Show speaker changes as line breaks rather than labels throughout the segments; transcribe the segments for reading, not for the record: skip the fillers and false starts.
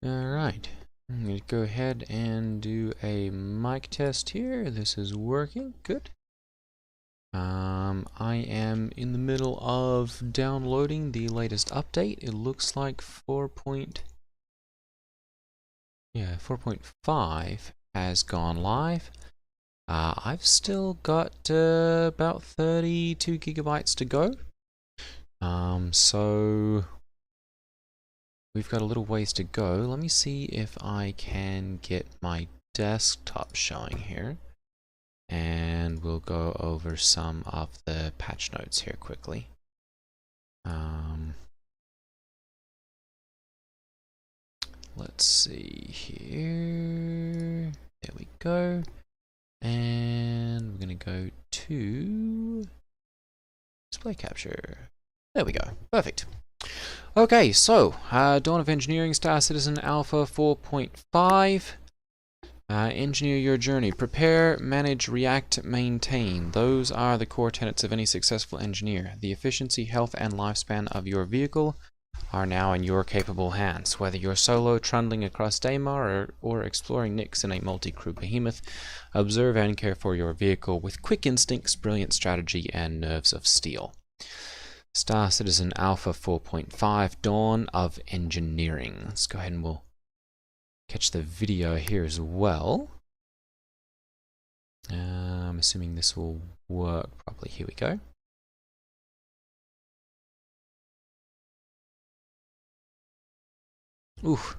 Alright, I'm going to go ahead and do a mic test here. This is working. Good. I am in the middle of downloading the latest update. It looks like 4.5 has gone live. I've still got about 32 gigabytes to go. So we've got a little ways to go. Let me see if I can get my desktop showing here. And we'll go over some of the patch notes here quickly. Let's see here. There we go. And we're going to go to display capture. There we go. Perfect. Okay, so Dawn of Engineering Star Citizen Alpha 4.5. Engineer your journey. Prepare, manage, react, maintain. Those are the core tenets of any successful engineer. The efficiency, health, and lifespan of your vehicle are now in your capable hands. Whether you're solo trundling across Daymar or exploring Nyx in a multi-crew behemoth, observe and care for your vehicle with quick instincts, brilliant strategy, and nerves of steel. Star Citizen Alpha 4.5 Dawn of Engineering. Let's go ahead and we'll catch the video here as well. I'm assuming this will work properly. Here we go. Oof.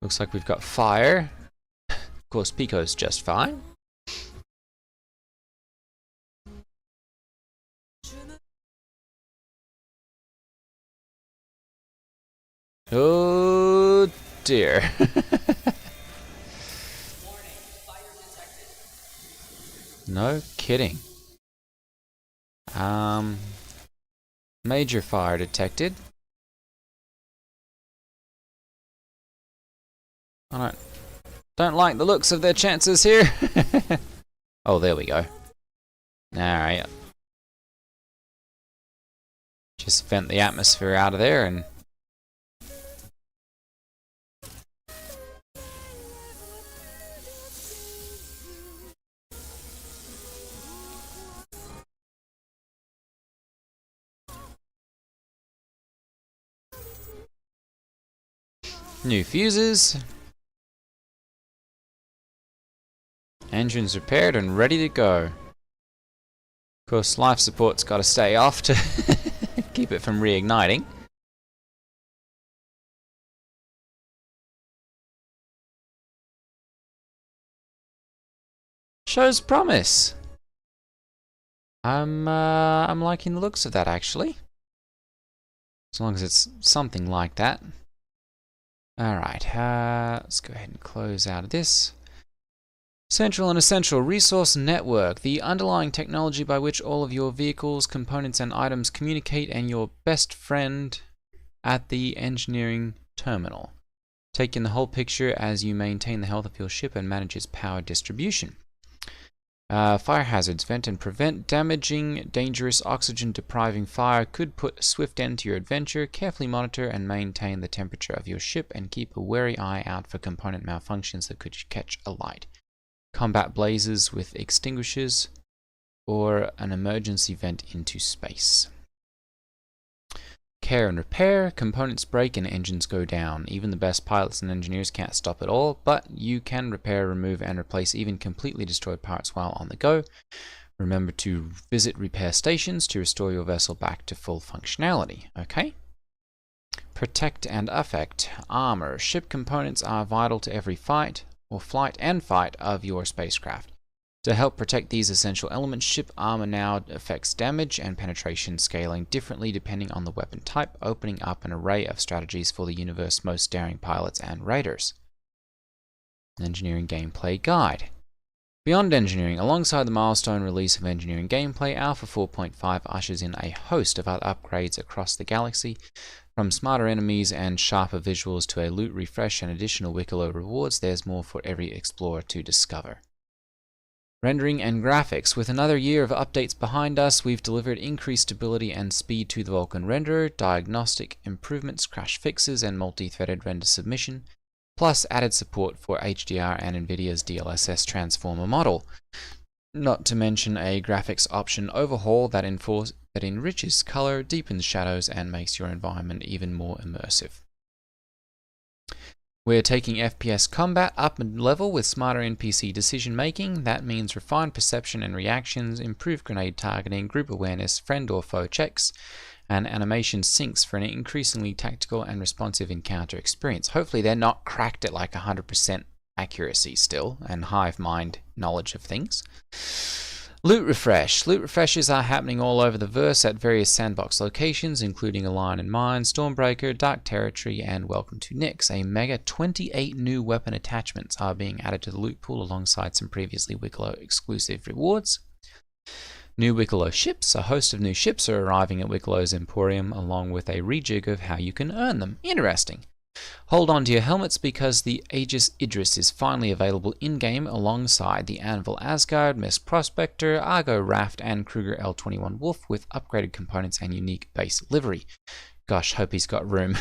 Looks like we've got fire. Of course, Pico's just fine. Oh dear. No kidding. Major fire detected. I don't like the looks of their chances here. Oh, there we go. Alright. Just vent the atmosphere out of there and new fuses. Engines repaired and ready to go. Of course, life support's got to stay off to keep it from reigniting. Shows promise. I'm liking the looks of that actually. As long as it's something like that. Alright, let's go ahead and close out of this. Central and Essential Resource Network, the underlying technology by which all of your vehicles, components, and items communicate, and your best friend at the engineering terminal. Take in the whole picture as you maintain the health of your ship and manage its power distribution. Fire hazards. Vent and prevent damaging, dangerous, oxygen-depriving fire could put a swift end to your adventure. Carefully monitor and maintain the temperature of your ship and keep a wary eye out for component malfunctions that could catch alight. Combat blazes with extinguishers or an emergency vent into space. Care and repair. Components break and engines go down. Even the best pilots and engineers can't stop it all, but you can repair, remove, and replace even completely destroyed parts while on the go. Remember to visit repair stations to restore your vessel back to full functionality. Okay? Protect and affect. Armor. Ship components are vital to every fight or flight and fight of your spacecraft. To help protect these essential elements, ship armor now affects damage and penetration, scaling differently depending on the weapon type, opening up an array of strategies for the universe's most daring pilots and raiders. Engineering Gameplay Guide. Beyond engineering, alongside the milestone release of engineering gameplay, Alpha 4.5 ushers in a host of other upgrades across the galaxy, from smarter enemies and sharper visuals to a loot refresh and additional Wicklow rewards. There's more for every explorer to discover. Rendering and graphics. With another year of updates behind us, we've delivered increased stability and speed to the Vulkan renderer, diagnostic improvements, crash fixes, and multi-threaded render submission, plus added support for HDR and NVIDIA's DLSS transformer model. Not to mention a graphics option overhaul that enriches color, deepens shadows, and makes your environment even more immersive. We're taking FPS combat up a level with smarter NPC decision making. That means refined perception and reactions, improved grenade targeting, group awareness, friend or foe checks, and animation syncs for an increasingly tactical and responsive encounter experience. Hopefully they're not cracked at like 100% accuracy still and hive mind knowledge of things. Loot refresh. Loot refreshes are happening all over the verse at various sandbox locations, including Alliance and Mine, Stormbreaker, Dark Territory, and Welcome to Nyx. A mega 28 new weapon attachments are being added to the loot pool alongside some previously Wicklow exclusive rewards. New Wicklow ships. A host of new ships are arriving at Wicklow's Emporium, along with a rejig of how you can earn them. Interesting. Hold on to your helmets because the Aegis Idris is finally available in-game alongside the Anvil Asgard, Mess Prospector, Argo Raft, and Kruger L21 Wolf with upgraded components and unique base livery. Gosh, hope he's got room.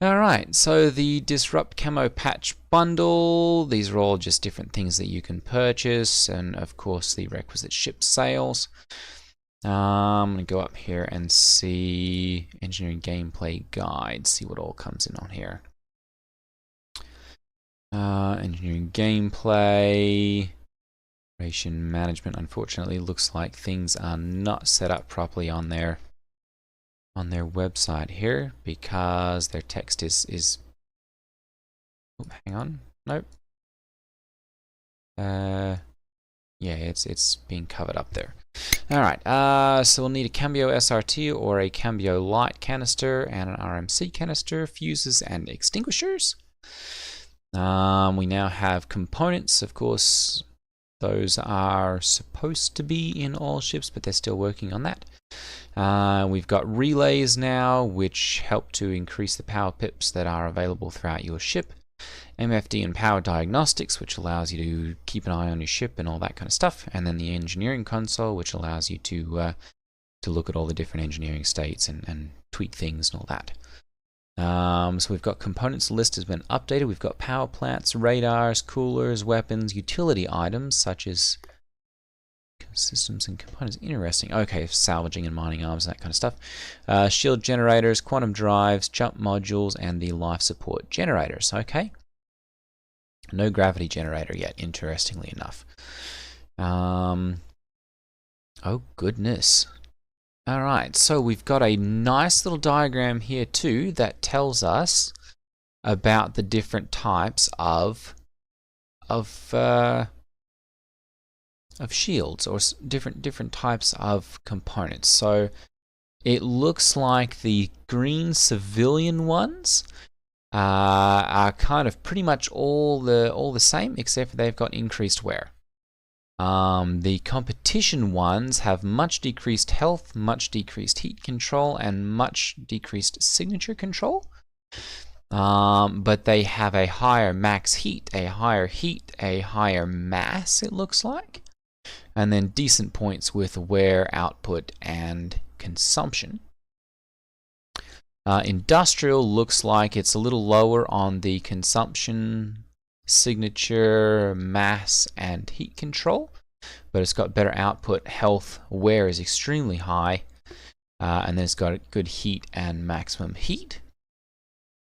Alright, so the Disrupt Camo Patch Bundle. These are all just different things that you can purchase, and of course the requisite ship sales. I'm going to go up here and see Engineering Gameplay Guide, see what all comes in on here. Engineering Gameplay, Operation Management. Unfortunately, looks like things are not set up properly on their website here because their text is oh, hang on, nope. Yeah, it's being covered up there. Alright, so we'll need a Cambio SRT or a Cambio Light canister and an RMC canister, fuses and extinguishers. We now have components, of course. Those are supposed to be in all ships, but they're still working on that. We've got relays now, which help to increase the power pips that are available throughout your ship. MFD and power diagnostics, which allows you to keep an eye on your ship and all that kind of stuff, and then the engineering console, which allows you to look at all the different engineering states and tweak things and all that. So we've got components list has been updated. We've got power plants, radars, coolers, weapons, utility items such as systems and components. Interesting. Okay, salvaging and mining arms, that kind of stuff. Shield generators, quantum drives, jump modules, and the life support generators. Okay. No gravity generator yet, interestingly enough. Oh goodness. Alright, so we've got a nice little diagram here too that tells us about the different types of shields or different types of components. So it looks like the green civilian ones are kind of pretty much all the same, except for they've got increased wear. The competition ones have much decreased health, much decreased heat control, and much decreased signature control. But they have a higher max heat, a higher mass, it looks like. And then decent points with wear, output, and consumption. Industrial looks like it's a little lower on the consumption, signature, mass, and heat control, but it's got better output. Health, wear is extremely high, and then it's got good heat and maximum heat.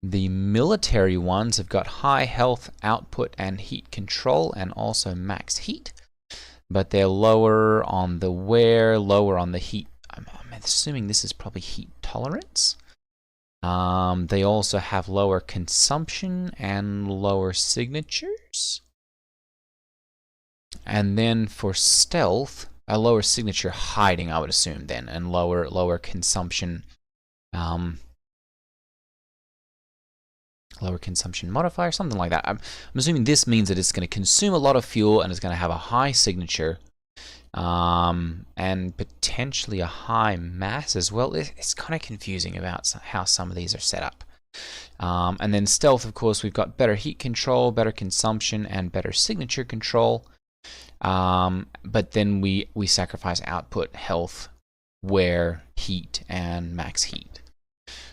The military ones have got high health, output, and heat control, and also max heat, but they're lower on the wear, lower on the heat. I'm assuming this is probably heat tolerance. They also have lower consumption and lower signatures. And then for stealth, a lower signature hiding, I would assume then, and lower consumption, lower consumption modifier, something like that. I'm assuming this means that it's going to consume a lot of fuel and it's going to have a high signature, and potentially a high mass as well. It's kind of confusing about how some of these are set up. And then stealth, of course, we've got better heat control, better consumption, and better signature control. But then we sacrifice output, health, wear, heat, and max heat.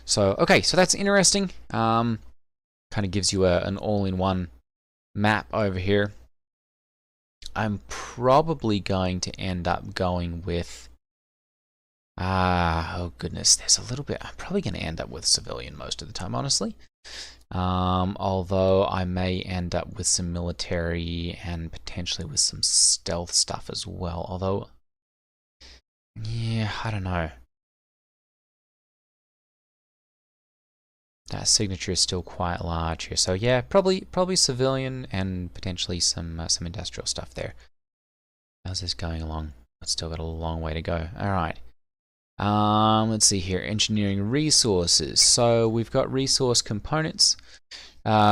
So, okay, so that's interesting. Kind of gives you an all-in-one map over here. I'm probably going to end up going with... oh goodness, there's a little bit... I'm probably going to end up with civilian most of the time, honestly. Although I may end up with some military and potentially with some stealth stuff as well. Although, yeah, I don't know. That signature is still quite large here, so yeah, probably civilian and potentially some industrial stuff there. How's this going along? It's still got a long way to go. All right. Let's see here. Engineering resources. So we've got resource components.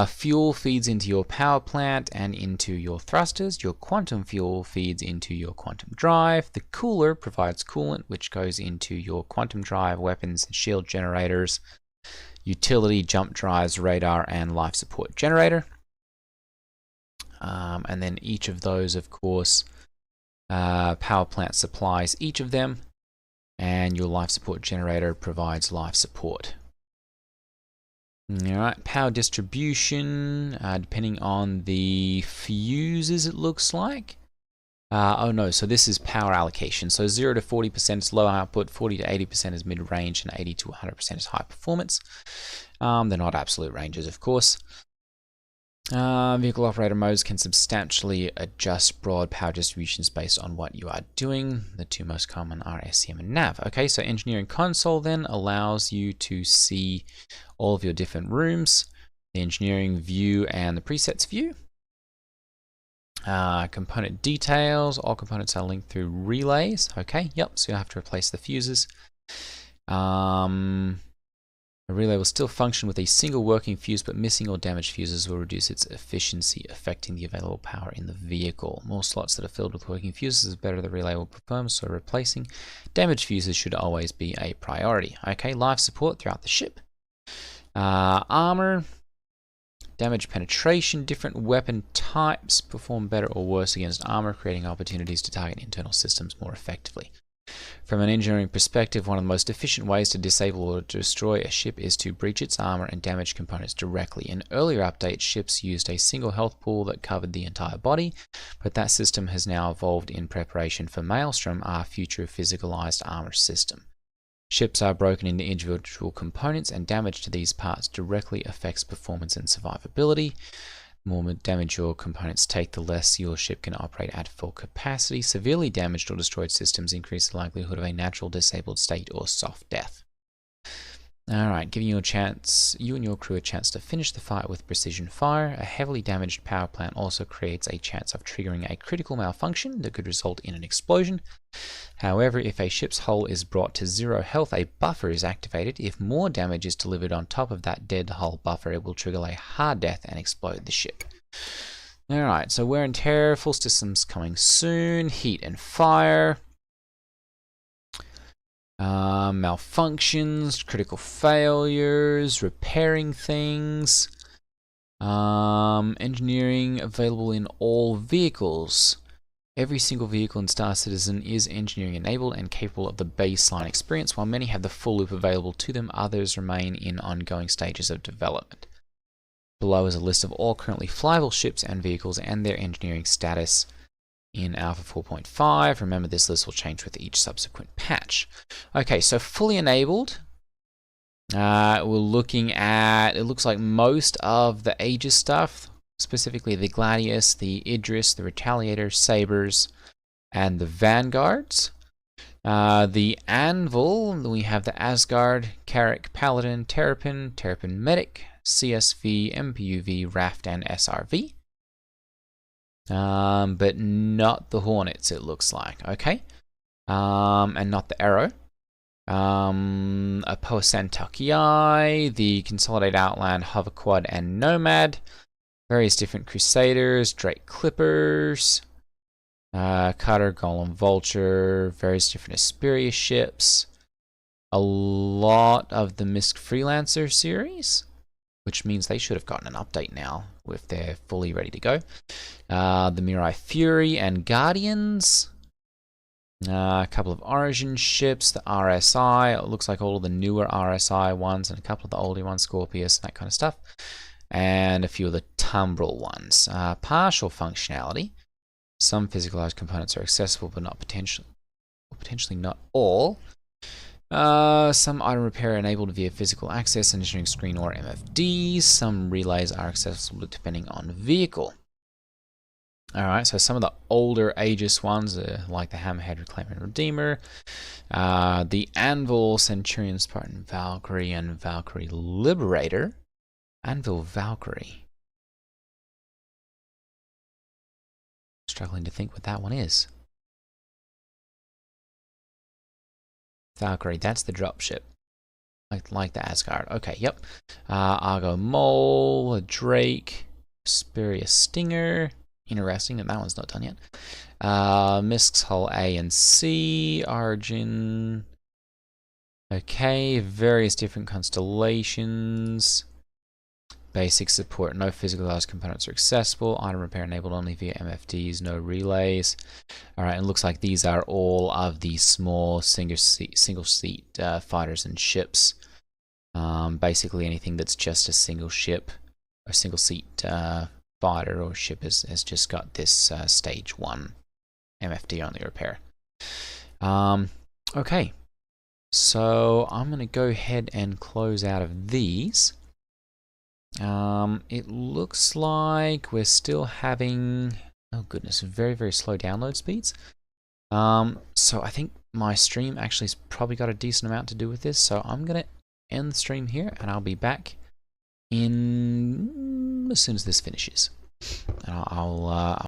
Fuel feeds into your power plant and into your thrusters. Your quantum fuel feeds into your quantum drive. The cooler provides coolant, which goes into your quantum drive, weapons, and shield generators, utility, jump drives, radar, and life support generator. And then each of those, of course, power plant supplies each of them, and your life support generator provides life support. Alright, power distribution, depending on the fuses, it looks like. Oh no, so this is power allocation. So 0 to 40% is low output, 40 to 80% is mid-range, and 80 to 100% is high performance. They're not absolute ranges, of course. Vehicle operator modes can substantially adjust broad power distributions based on what you are doing. The two most common are SCM and nav. Okay, so engineering console then allows you to see all of your different rooms, the engineering view and the presets view. Component details, all components are linked through relays. Okay, yep, so you'll have to replace the fuses. A relay will still function with a single working fuse, but missing or damaged fuses will reduce its efficiency, affecting the available power in the vehicle. More slots that are filled with working fuses, the better the relay will perform, so replacing damaged fuses should always be a priority. Okay, life support throughout the ship. Armor, damage penetration, different weapon types perform better or worse against armor, creating opportunities to target internal systems more effectively. From an engineering perspective, one of the most efficient ways to disable or destroy a ship is to breach its armor and damage components directly. In earlier updates, ships used a single health pool that covered the entire body, but that system has now evolved in preparation for Maelstrom, our future physicalized armor system. Ships are broken into individual components, and damage to these parts directly affects performance and survivability. The more damage your components take, the less your ship can operate at full capacity. Severely damaged or destroyed systems increase the likelihood of a natural disabled state or soft death. Alright, giving you and your crew a chance to finish the fight with precision fire. A heavily damaged power plant also creates a chance of triggering a critical malfunction that could result in an explosion. However, if a ship's hull is brought to 0 health, a buffer is activated. If more damage is delivered on top of that dead hull buffer, it will trigger a hard death and explode the ship. Alright, so wear and tear, full systems coming soon, heat and fire. Malfunctions, critical failures, repairing things, engineering available in all vehicles. Every single vehicle in Star Citizen is engineering enabled and capable of the baseline experience. While many have the full loop available to them, others remain in ongoing stages of development. Below is a list of all currently flyable ships and vehicles and their engineering status in Alpha 4.5. Remember, this list will change with each subsequent patch. Okay, so fully enabled. We're looking at, it looks like most of the Aegis stuff, specifically the Gladius, the Idris, the Retaliator, Sabres, and the Vanguards. The Anvil, we have the Asgard, Carrack, Paladin, Terrapin, Terrapin Medic, CSV, MPUV, Raft, and SRV. But not the Hornets, it looks like. Okay. And not the Arrow. Apoa Santalki, the Consolidated Outland, Hoverquad, and Nomad. Various different Crusaders, Drake Clippers, Cutter, Golem, Vulture, various different Asperia ships. A lot of the Misk Freelancer series. which means they should have gotten an update now if they're fully ready to go. The Mirai Fury and Guardians. A couple of Origin ships, the RSI. It looks like all of the newer RSI ones and a couple of the older ones, Scorpius, and that kind of stuff. And a few of the Tumbril ones. Partial functionality. Some physicalized components are accessible, but not potentially not all. Some item repair enabled via physical access, engineering screen, or MFDs. Some relays are accessible depending on vehicle. Alright, so some of the older Aegis ones, like the Hammerhead Reclaimer and Redeemer, the Anvil, Centurion, Spartan, Valkyrie, and Valkyrie Liberator. Anvil Valkyrie. Struggling to think what that one is. Valkyrie, that's the dropship. Like the Asgard. Okay, yep. Argo Mole, Drake, Speria Stinger. Interesting, and that one's not done yet. Misk's Hull A and C, Origin. Okay, various different constellations. Basic support, no physicalized components are accessible. Item repair enabled only via MFDs, no relays. Alright, it looks like these are all of the small single seat fighters and ships. Basically anything that's just a single ship or single seat fighter or ship has just got this stage 1 MFD only repair. Okay, so I'm going to go ahead and close out of these. It looks like we're still having, oh goodness, very, very slow download speeds. So I think my stream actually has probably got a decent amount to do with this. So I'm going to end the stream here and I'll be back in as soon as this finishes. And I'll